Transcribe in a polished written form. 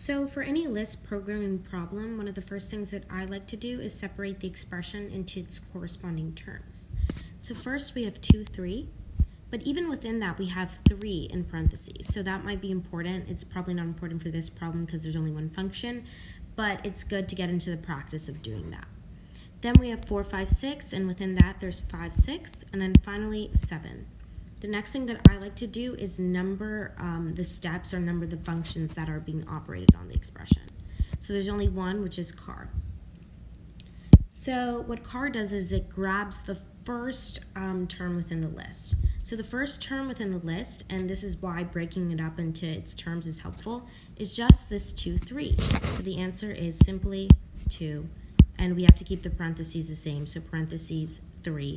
So for any Lisp programming problem, one of the first things that I like to do is separate the expression into its corresponding terms. So first we have 2, 3, but even within that we have 3 in parentheses. So that might be important. It's probably not important for this problem because there's only one function, but it's good to get into the practice of doing that. Then we have 4, 5, 6, and within that there's 5, 6, and then finally 7. The next thing that I like to do is number the steps or number the functions that are being operated on the expression. So there's only one, which is car. So what car does is it grabs the first term within the list. So the first term within the list, and this is why breaking it up into its terms is helpful, is just this 2, 3. So the answer is simply 2, and we have to keep the parentheses the same, so parentheses 3